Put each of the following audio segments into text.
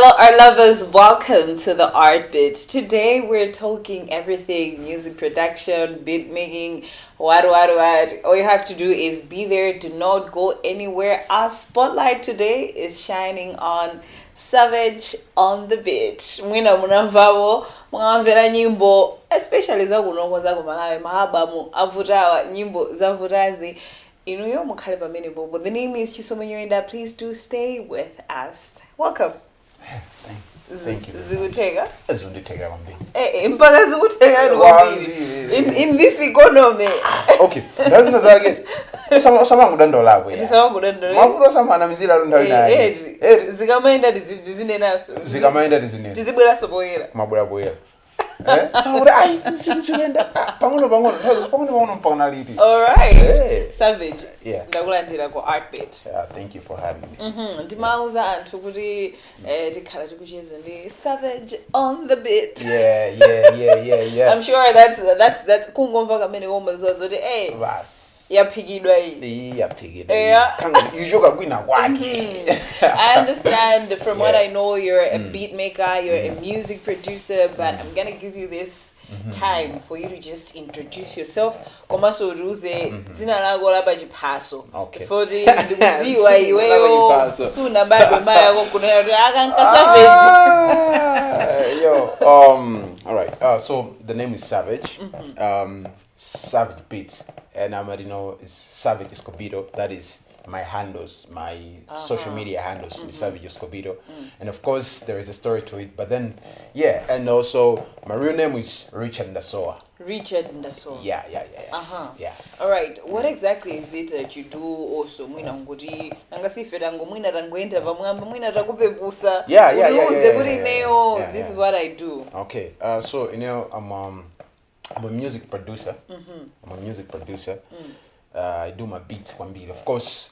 Hello, art lovers. Welcome to the Art Bit. Today we're talking everything music production, beat making, what. All you have to do is be there. Do not go anywhere. Our spotlight today is shining on Savage on the Beat. Mwina munamvavo, mwamvera nyimbo, especially za kunongoza ku Malawi, mahabamu, avutawa, nyimbo za vutazi. Inuyo mukhale pamene bobo. The name is Chisomo Nyoenda. Please do stay with us. Welcome. Thank you. Zikuteka? Zikuteka kwambiri. Mpaka zikuteka kwambiri. In this economy. Okay. Ndazina zake. Sama kudandola kwe. Sama kudandola. Mafuro sama na mizila rundawi nayi. Zikamaenda dizine naso. Zikamaenda dizine. Dizibwera soboyera. Mabwera boyera. Ai, sinchenda. Pangono mpona liti. All right. Savage. Yeah. Ndakulandira ku Art Bit. Yeah, thank you for having me. Ndimauza anthu kuti tikhala tikucheza ndi Savage on the Beat. Yeah. I'm sure that's kungomva kamene womaziwa zoti Bas. Yaphikidwa iyi. Yaphikidwa. Kanga ujoka kwina kwake. I understand from what I know you're a beat maker, you're a music producer, but I'm going to give you this time for you to just introduce yourself. Komaso uruze dzina lako lapa chiphaso. Okay. Foti ndikuziwa iweyo suna bado maya kokunena kuti akanka Savage. All right. So the name is Savage. Savage Beats, and I already know it's Savage Escobedo. That is my handles, my social media handles, is Savage Escobedo. And of course, there is a story to it. But then, yeah, and also my real name is Richard Ndasoa. Richard Ndasoa. Yeah. Yeah. All right. What exactly is it that you do also? Mwina ngoti angasifera ngo mwina rangoenda pamwamba mwina takupepusa. Yeah. This is what I do. Okay. So I'm a music producer. I'm a music producer. I do my beats kwambiri. Of course,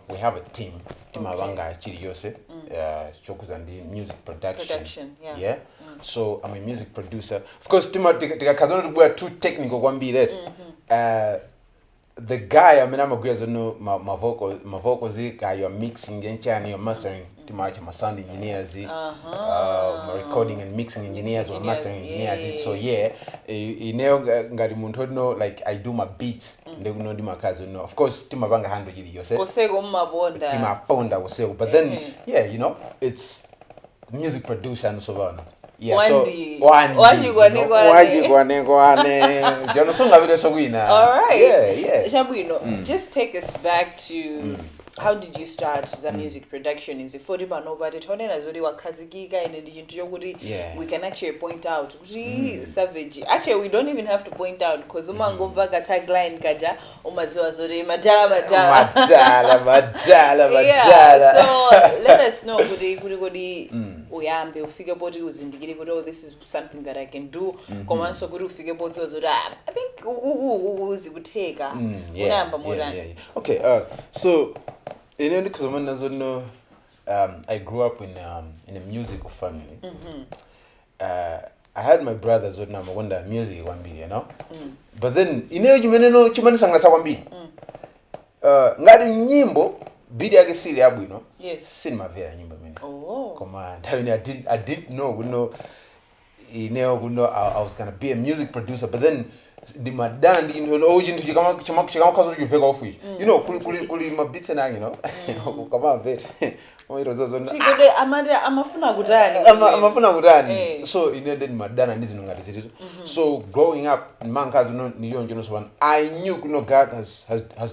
we have a team. Team Avanga Chiriyose. Chokuzandi music production. Yeah. So I'm a music producer. Of course, team tikakazana to too technical kwambiri. The guy, I'm a great no my vocals you're mixing and you're mastering. My sound engineers, my recording and mixing engineers, or mastering engineers. So yeah, like I do my beats. Of course, Tima Banga handle yourself. Tima Ponda was so, but then yeah, it's music producer and so on. Yeah, all right. Yeah. Shabu, just take us back to how did you start the music production? Is it for nobody? We can actually point out Savage. Actually, we don't even have to point out because tagline kaja majala. Yeah. So let us know this is something that I can do. I think would take Okay. So I grew up in a musical family. I had my brothers who wonder music but then chimani sanga sa kwambiri. Ngati nyimbo bidi yake siri abwino. Yes. Sini mavera nyimbo mene. Oh. Command. I didn't know I was gonna be a music producer, but then the madam urgent to come cause you figure off which kuli my beats and come on vet. So then madam and so growing up I knew God has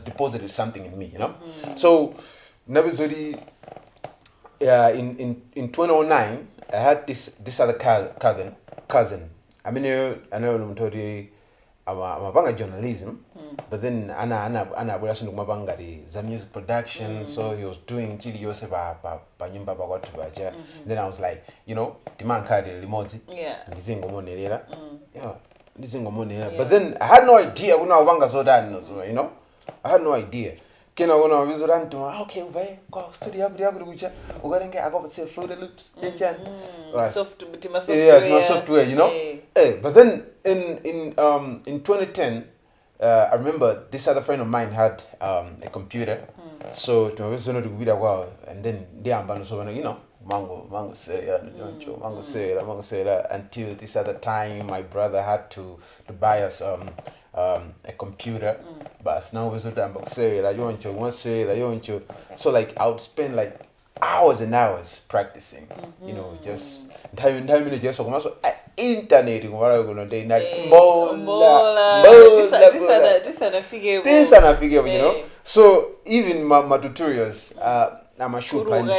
deposited something in me, So never in 2009 I had this other cousin. I know I'm a journalism, but then Anna was the music production, so he was doing Chili Yosef Then I was like, the man card remote. Yeah. This But then I had no idea I had no idea. Okay, go studio I got to Fruit Loops. Software, But then in 2010, I remember this other friend of mine had a computer. So to my and then they mango sera, mango sera, until this other time my brother had to buy us a computer. But now we sort of sera, so like I would spend like hours and hours practicing, you know, just time just so internet ngora kuno nde na mbola this and I figure, you know. So even my tutorials I'm a shoot and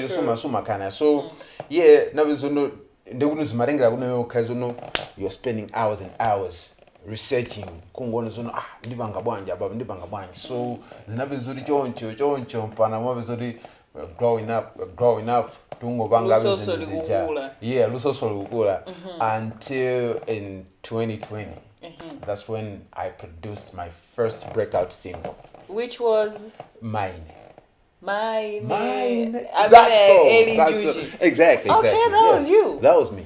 so suma kana. So yeah, now is no ndekuno marenga kuno kazono you're spending hours and hours researching kungona zono ndibanga bwanja baba ndibanga bwanja. So zinabe zuri choncho mpana mwa zuri growing up tungo banga until in 2020 that's when I produced my first breakout single, which was mine. I mean, exactly. Okay, that was you. That was me.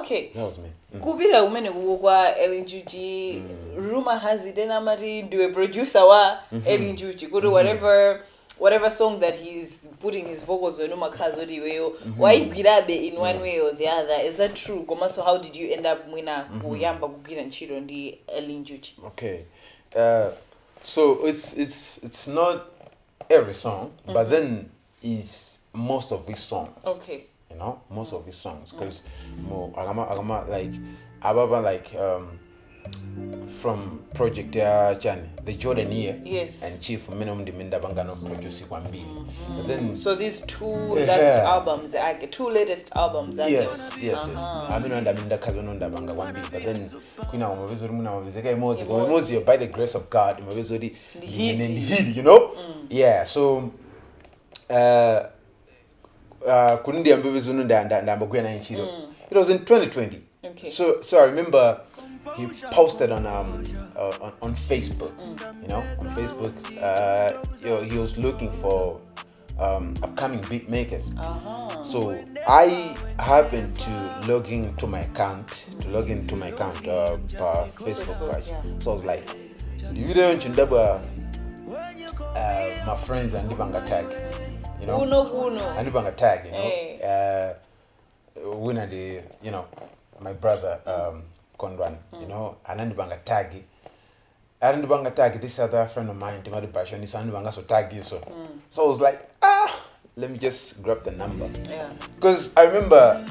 Okay. That was me. Kubira umene kukwa Elinjuji, rumor has it Mari do a producer wa Elinjuji go to whatever song that he's putting his vocals on Umakazodi weyo why girabe in one way or the other. Is that true? Koma, so how did you end up mwina kuyamba kugira nchiro ndi Elinjuji? Okay. So it's not every song, but then is most of his songs. Okay. You know, most of his songs, because agama like ababa like from Project Chani, the Jordan year, yes, and Chief Minimum Diminda Bangano produce Kwambi. But then so these two last albums, two latest albums, yes. I mean under Minda Kazonunda Banga Wambi, but then Kuna Mavizuruna Mozi by the grace of God, Mavizuri you know? Yeah, so Kundi Ambivizununda and Ambogana in Chiro. It was in 2020. Okay. So I remember he posted on Facebook, you know, on Facebook. He was looking for upcoming beat makers. So I happened to log into my account, Facebook page. So I was like, you don't my friends and Dibanga tag, you know, and Dibanga tag, you know, winner the, you know, my brother Konran, you know, and Banga tag. And Banga tag this other friend of mine, Timothy Passion, is and Banga so tag so. So I was like, let me just grab the number. Yeah. Because I remember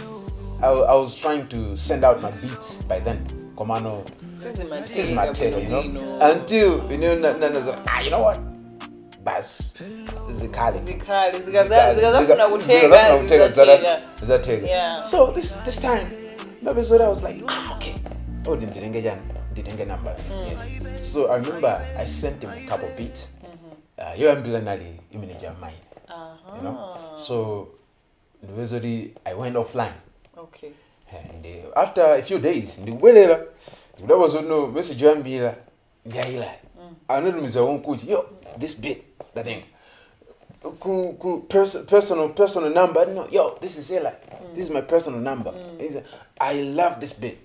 I was trying to send out my beats by then. Komano, this is my tail, you know. Until you know, you know what? Bas, Zikachitika. Yeah. So this time, that was what I was like, okay. Oh, didn't get number. Yes. So I remember I sent him a couple beats. You am doing mine. You know. So I went offline. Okay. And after a few days, there was no message. I know yo, this bit, that thing. Personal number. No, yo, this is Ella. This is my personal number. I love this bit.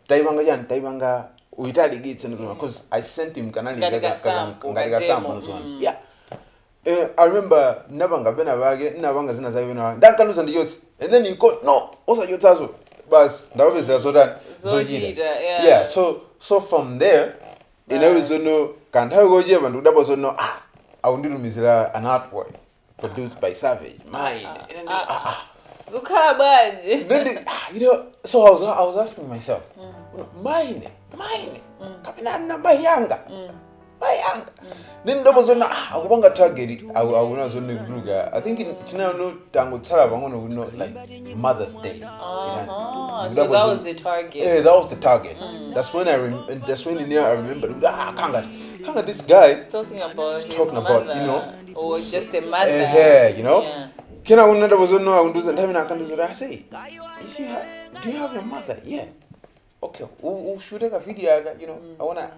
Taibanga uitali gits because I sent him kanali ngariga sample yeah. I remember nabanga bena bage nabanga zina za bena dankaluza ndiyos, and then you got no osa yotazo bas ndabe zira Zojida. Yeah, so from there in Arizona can't have go je bantu dabo so no awundilumizira an artwork produced by Savage mine. Zukhala banje. Then you know, so I was asking myself, mine, kapina namba yanga, bayanga. Then double zona, akubanga target, I will zona gruga. I think in China no tango tsara bangono no like Mother's Day. So that was the target. Yeah, that was the target. That's when I remember. Kanga, this guy is talking about his mother, you know, or just a mother. Yeah, you know. Yeah. Kena unada was no I do I say, do you have a mother? Yeah. Okay. Should I video, you know, I wanna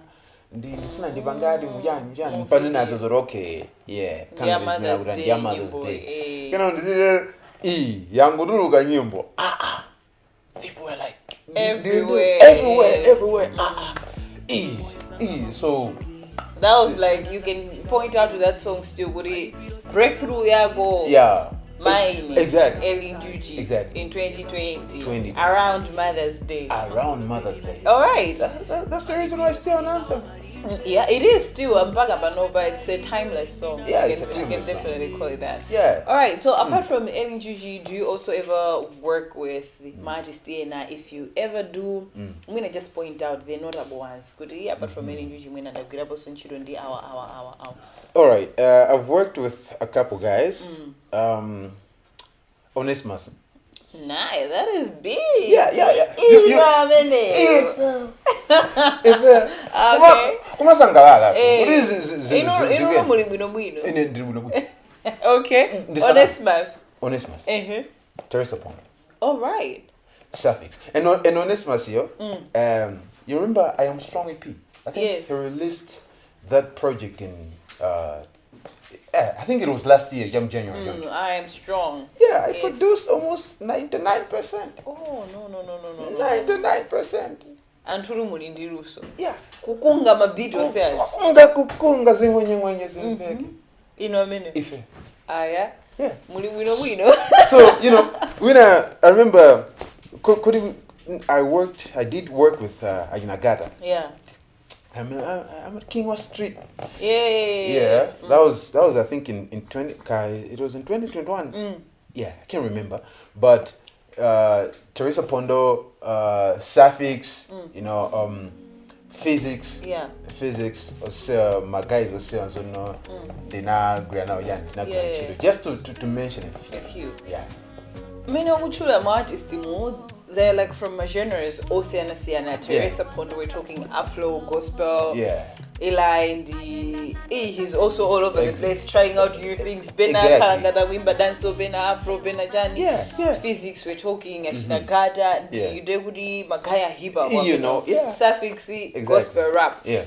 the bangadi mujan panina okay. Yeah. Mother's Day. You know, yanguduluka nyimbo. People were like everywhere. So that was like, you can point out to that song still, would it breakthrough go? Yeah. Mine. Exactly. Ellen Juji. Exactly. In 2020. 20. Around Mother's Day. Around Mother's Day. All right. That's the reason why it's still an anthem. Yeah, it is still. I'm talking about no, but it's a timeless song. Yeah, you it's a can timeless song. definitely call it that. Yeah. All right. So apart from Ellen Juji, do you also ever work with the Majesty? And if you ever do, I'm gonna just point out the notable ones. Could you apart from Ellen Juji, when the grab us on the our. All right. I've worked with a couple guys. Onesimus. Nice, that is big. Yeah. Okay. Kuma sangalala. Okay. Onesimus. Teresa Pond. All right. Suffix. And Onesimus here. You remember I Am Strong EP? I think Yes. he released that project in I think it was last year, January. I Am Strong. Yeah, I Yes. produced almost 99%. Oh, no. 99%. Anturu mulindiruso. Yeah. Kukunga mabito sales. Kukunga zingwenye zimbeke. Ino mene. Ife. Yeah. Yeah. Wino. So, when I remember, I did work with Ajinagata. Yeah. I'm a King of Street. Yeah. That was I think in 20. It was in 2021. Yeah, I can't remember. But Teresa Pondo, suffix, physics. Yeah. Physics. My guys were saying so no. They now just to mention a few. Yeah. Many uchula artists they're like from my genres, Oceana Siana, Teresa Pondo, we're talking Afro, Gospel, Eli, he's also all over the place trying out new things. Bena Kalangada Wimba Danso, Bena Afro, Bena Jani. Physics, we're talking Ashinagada, Yudehudi, Magaya Hiba, Suffixy, Gospel rap. Yeah.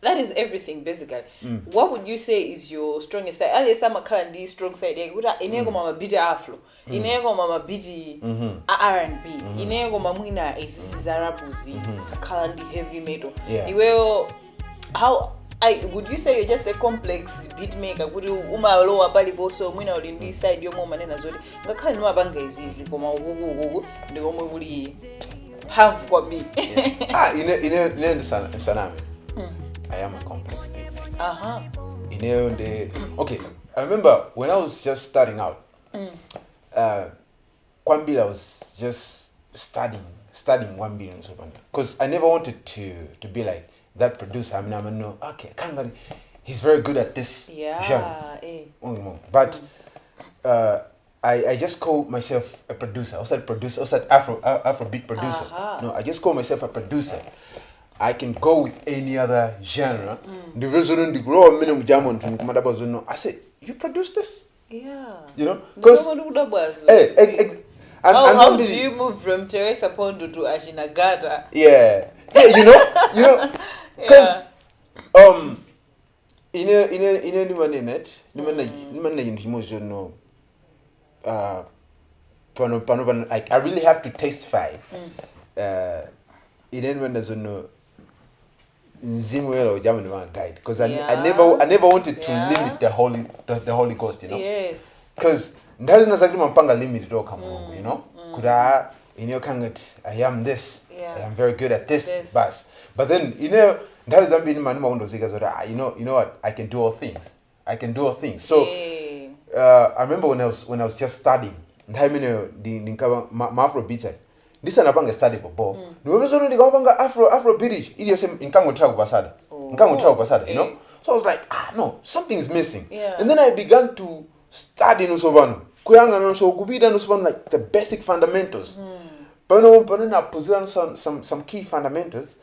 That is everything basically. What would you say is your strongest side? Ali sama kandi strong side. Inego mama bidi afro. Inego mama bidi R&B. Inego mamwina zarabuzi. Kandi heavy metal. Iweo would you say you're just a complex beat maker? Would you lower bali boso mwina olindi side yo mama nena zodi. Ngakani no abanga izizi koma ugu ndego mwuli half kwa bi. Sanami. I am a complex beat maker. Okay, I remember when I was just starting out, Kwambila was just studying Kwambila because I never wanted to be like that producer. I mean, no, okay, he's very good at this genre. But I just call myself a producer. I said Afrobeat producer. No, I just call myself a producer. I can go with any other genre. I said, you produce this? Yeah. Because how do you move from Teresa Pondo to Ashinagata? Yeah, because I really have to testify. Guide because I never wanted to limit the Holy Ghost, Yes. Because there's no limit could I am this, I am very good at this. But then that is you know what, I can do all things. So I remember when I was just studying my Afro beats. This is a study for Afro British. It is inkango trago pasada. So I was like, no, something is missing. And then I began to study Nusovano. Like the basic fundamentals. Some key fundamentals.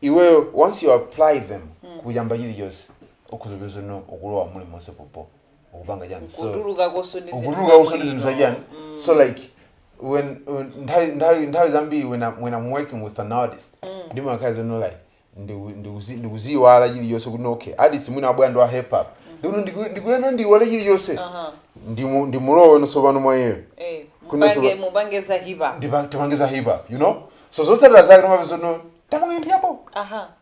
Once you apply them, so like when I'm working with an artist, like artists hip hop. So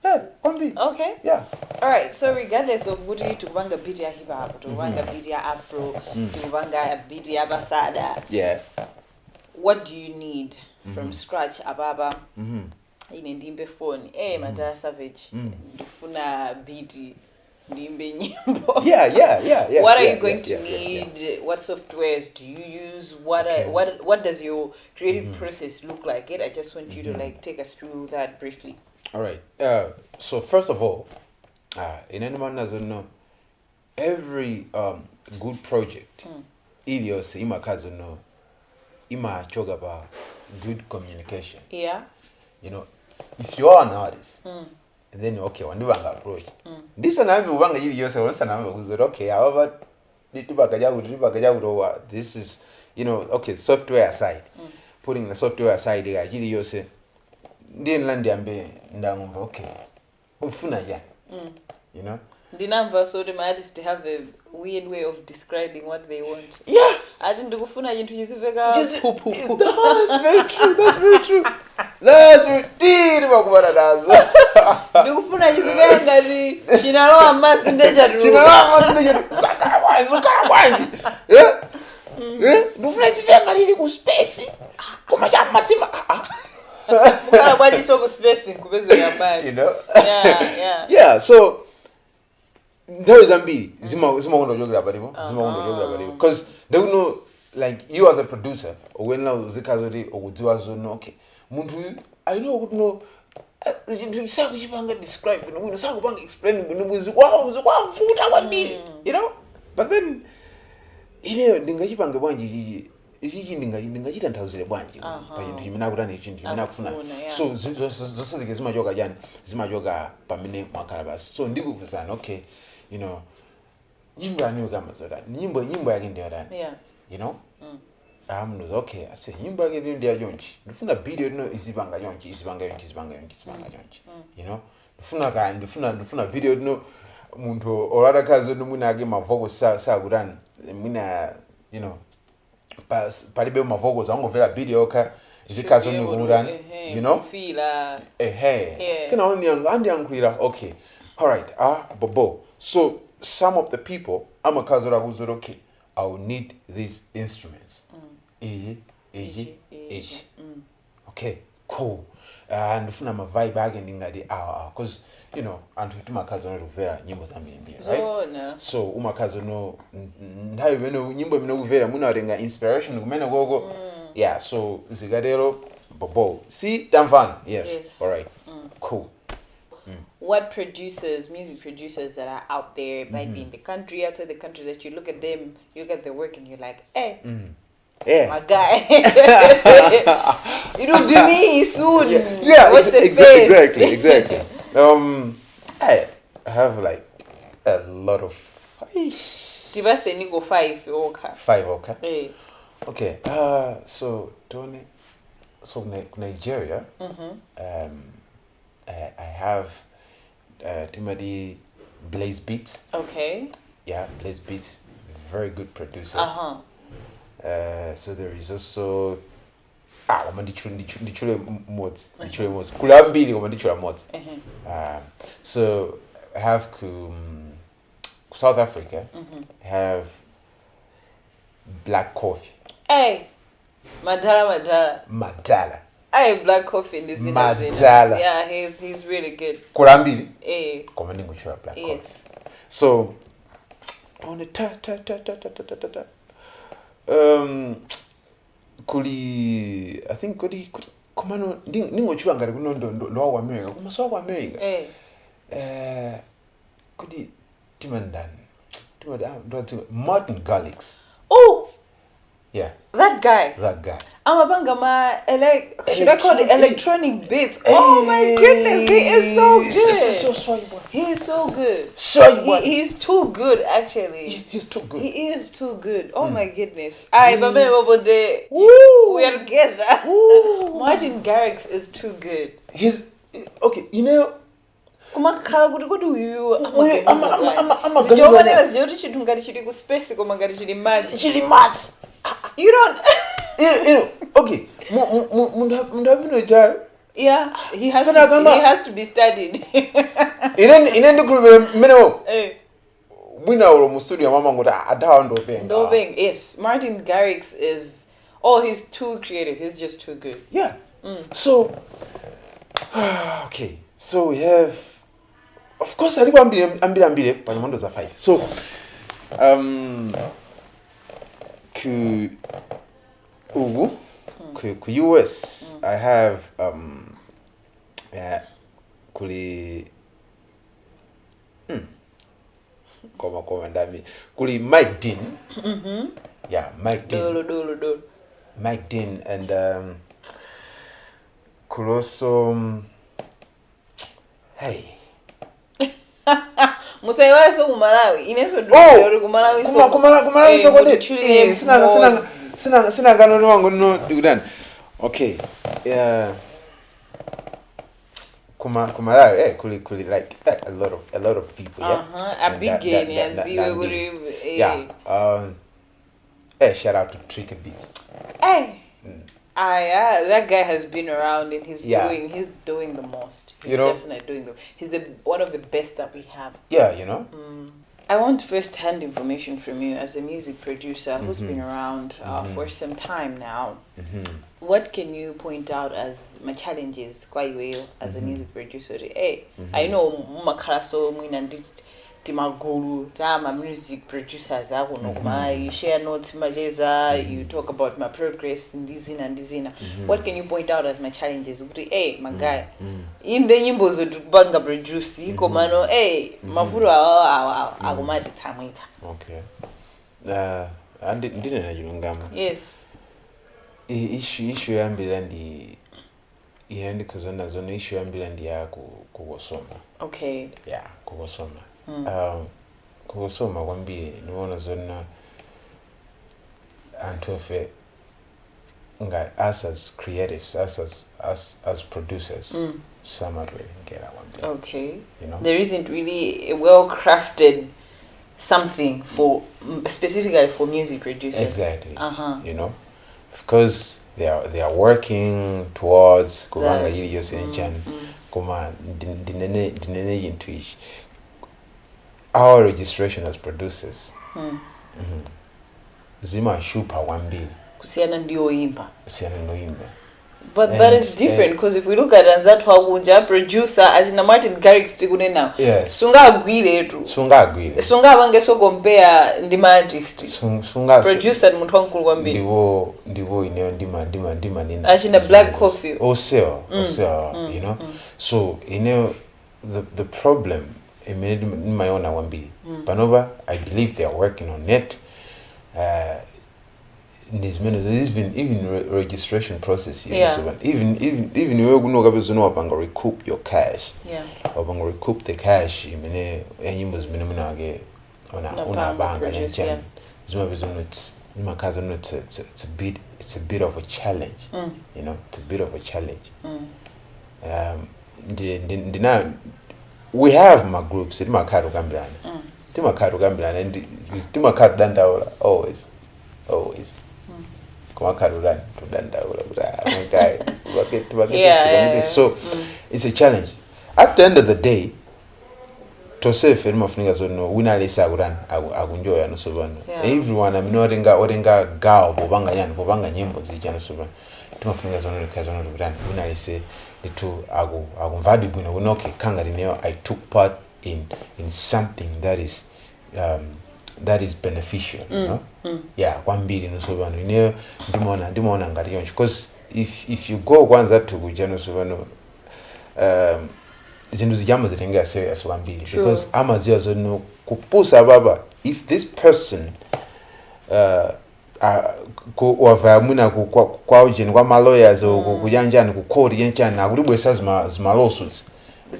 Yeah, kwambiri. Okay. Yeah. All right. So regardless of what you tukubanga beat ya hip hop, tukubanga beat ya afro, tukubanga beat ya basada. Yeah. What do you need from scratch ababa? Ine ndimbe phone. Madara Savage. Ndifuna beat. Ndimbe nyimbo. Yeah. What are you going to need? What softwares do you use? What does your creative process look like? I just want you to like take us through that briefly. All right. So first of all, in anyone doesn't know, every good project, ilios ima kazo no, ima choga about good communication. Yeah. You know, if you are an artist, and then okay, when you want to approach, this and I will want to use your okay. However, this is, you know, okay. Software aside, putting the software aside, you say. Then land ndangumva okay ufuna ya you know ndinamva so the artists have a weird way of describing what they want. Yeah, I didn't ndikufuna into yiziveka poo. That's very true. That's very deep bakubana nazo. Ndikufuna yiziveka ngazi chinalowa amazi ndejaru zakabwanji yeah ndikufuna yiziveka lili ku space koma cha matima you know. Yeah. So there is ambi zima because they will know, like you as a producer or when now Zikazori or Udziwazo no okay muntu I know would know you describe explain you know, but then you know ndingachipanga bwanji ichi ndingachita ntauzire bwanji payintu iminakutana ichintu iminakufuna so zosazike zimachoka jani zimachoka pamene mwakalabasi so ndikufusana okay you know nyimbo aniwe kama zodani nyimbo yake ndiyo dani you know amnuza okay ase nyimbo yake ndiyo yonchi ndifuna video no izibanga yonchi you know ndifuna video no muntu orara kazo no munage mavoko sa gurani mina you know palibe mavoko zangomvera video ka izikazo ngurani you know feel kana onyangira okay all right bobo so some of the people amakazora kuzura okay I will need these instruments okay cool and ndifuna ma vibe again ngadi cuz you know and tumakazona ruvera nyimbo za mbili right so umakazo no ndayo beno nyimbo mino kuvera munarenga inspiration kumena gogo yeah so zigadero bobo see tamvan yes. All right cool. What music producers that are out there, might be in the country, outside the country, that you look at them, you look at their work and you're like, hey, yeah, my guy, it'll be me soon. Yeah, what's the space? Exactly. I have like a lot of Tivase ni go 5 okay. 5 okay. Hey. Okay. So Tony, so Nigeria. I have Timothy Blaze Beats. Okay. Yeah, Blaze Beats, very good producer. So there is also mods. Kulambili mods. So I have South Africa. Have Black Coffee. Hey, Madala. I Black Coffee in this Madala. Yeah, he's really good. Kulambili. Commanding Black Coffee. Yes. So on the kuli I think kuli komano ningochula ngari kuno ndo wa America kumaso wa America kuli timandan ndo Martin Garrix. Oh, yeah, that guy. Amabanga should I call it electronic beats? Oh my goodness, he is so good. He is so good. He's too good actually. He's too good. He is too good. Oh my goodness. We are together. Martin Garrix is too good. He's okay, you know. Kumakhala kuti kodi uyu you don't you know okay mundu Yeah, he has Kana to. gamba- He has to be studied. ine ndikhulumira mmenewo Eh. mwina ulo mu studio mama nguti adawa ndopenga. Dobing, yes. Martin Garrix is. Oh, he's too creative. He's just too good. Yeah. So, okay. So we have, of course, I ambile panyimondo za 5. So, ku US, I have kuli koma ndami kuli Mike Dean. Yeah, Mike Dean. Dolo. Mike Dean and could also hey. Musaiwale so Malawi. Ineso do Malawi so. Kumalawi so kodi. Sina gano wangu no digudan. Okay. Yeah. Kumalawi kuli like a lot of people, yeah. A big game, yeah. Shout out to Tricky Beats. Hey. Yeah, that guy has been around and he's doing the most. He's definitely doing he's one of the best that we have. Yeah, you know. I want first-hand information from you as a music producer who's been around for some time now. What can you point out as my challenges quite well as a music producer? Hey, I know Makaraso Mwinandi Timaguru, my music producers, you share notes, you talk about my progress in this and this. What can you point out as my challenges? Hey, my guy, in the nyimbo zodubanga produce, komano, hey, mafuru agomati tamita. Okay. And didn't I ngam? Yes. Issue yambirandi yandi kuzona zona issue yambirandi ya kugosoma. Okay. Yeah, kugosoma. Kugosoma kwambiri nibona zona antofe nga us as creatives, us as producers, some are really get one. Okay. You know, there isn't really a well-crafted something for specifically for music producers. Exactly. You know, because they are working towards kubanga yiri yose njani kuma dinene intuition. Our registration as producers. Zima shupa wambili. Kusiana ndio imba. But that is different because if we look at Anzatu Wunja producer ajina Martin Garrix tikune now. Yes. Sunga agwile tu. Sunga bangeso compare ndima artist. Sunga producer muntu wankulu kwambiri. Ndiwo ineo ndima nina. Ajina Black Coffee. Also, you know. So, the problem in my own awambi. Panova, I believe they are working on it. There's even registration process here. Yeah. So even you gonna recoup your cash. Yeah. Or gonna recoup the cash. Mene enyimos minimum age ona bank and chen. It's a bit of a challenge. You know, it's a bit of a challenge. We have my groups. It's my card Gambian. It's my card Gambian, and it's my card Dandaula always. Come card to Dandaula. So it's a challenge. At the end of the day, to say film of niggas no winner lisa guran agunjoya no soban. Everyone I'm not oringa gao bobanga nyimbo zijana soban. Tuma fingers on the kazono guran winner lisa the two agumvadi buno unoke kangarineo. I took part in something that is beneficial, you know. Yeah, kwambiri no soban. You know, ndimona ngari yonchi because if you go kwanza to kujana soban zindu zijama zitenga serious wambili because amazia zono kupusa baba if this person ko wavamuna kwa ujeni kwa lawyers kujanjani ku court yenchana akulibwesa zima lawsuits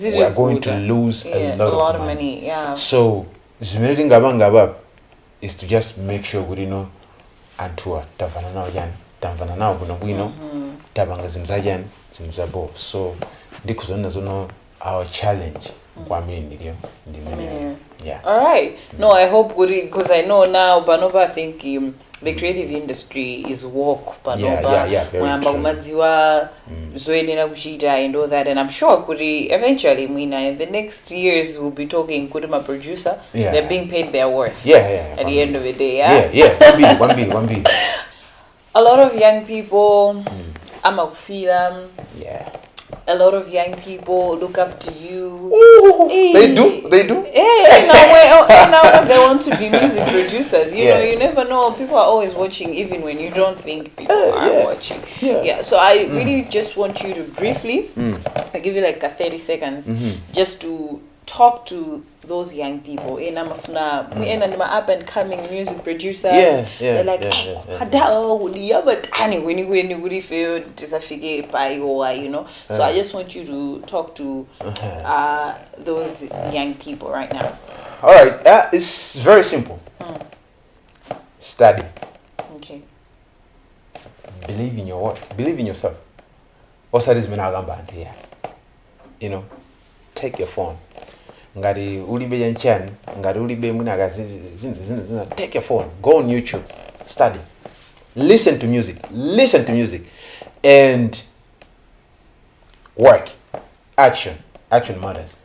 we are going to lose a lot of money. Yeah. So zimereti ngabanga is to just make sure we know antua tavana nao kuno bwino tabanga zimzajani zimzabo so ndikuzona zono our challenge. Yeah. All right. No, I hope because I know now, Banova, I think the creative industry is work Yeah, very mwamba true. kumadziwa zoyenera kuchita and all that, and I'm sure kuti eventually mwina in the next years we'll be talking kuti ma producer they're being paid their worth at the end of the day. One bill. A lot of young people amakufila. A lot of young people look up to you. They do. Now they want to be music producers. You know, you never know. People are always watching, even when you don't think people are watching. So I really just want you to briefly, I give you like a 30 seconds, just to talk to those young people. Up and coming music producers. They're like, when you feel you know. So I just want you to talk to those young people right now. All right, it's very simple. Study. Okay. Believe in your work. Believe in yourself. What's that is here? You know, take your phone. Ngari ulibe yanchan, ngari ulibe munaga take your phone, go on YouTube, study, listen to music, and work, action matters.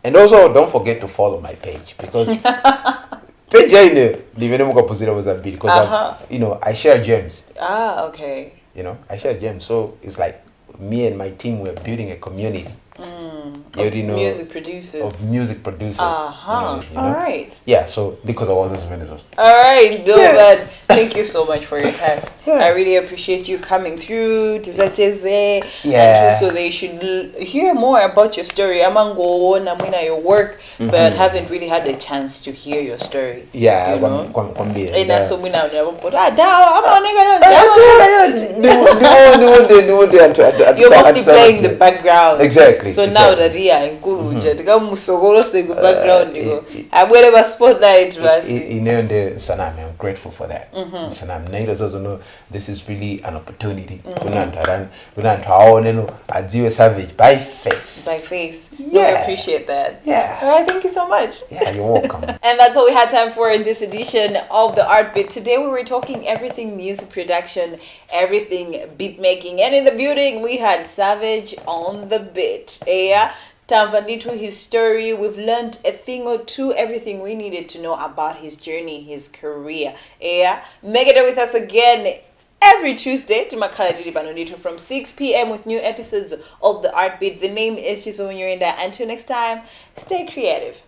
And also don't forget to follow my page, because page because you know, I share gems. Okay. You know, I share gems, so it's like me and my team, we're building a community. Music producers. You know? All right. Yeah, so because I wasn't Venezuela. All right, but thank you so much for your time. I really appreciate you coming through. And so they should hear more about your story. Amango, namina your work, but haven't really had the chance to hear your story. Yeah, you know? You're mostly playing the background. Exactly. So now that in Kuruja, the background, I spotlight. I'm grateful for that. Sanam Neighbors also know this is really an opportunity. Savage by face. No, I appreciate that. All right, thank you so much. You're welcome. And that's all we had time for in this edition of the Art Bit. Today we were talking everything music production, everything beat making, and in the building we had Savage on the beat. Tamvanditu, his story, we've learned a thing or two, everything we needed to know about his journey, his career. Make it with us again every Tuesday to Makala from 6 p.m. with new episodes of the Art Beat. The name is Chiso Unyorinda. Until next time, stay creative.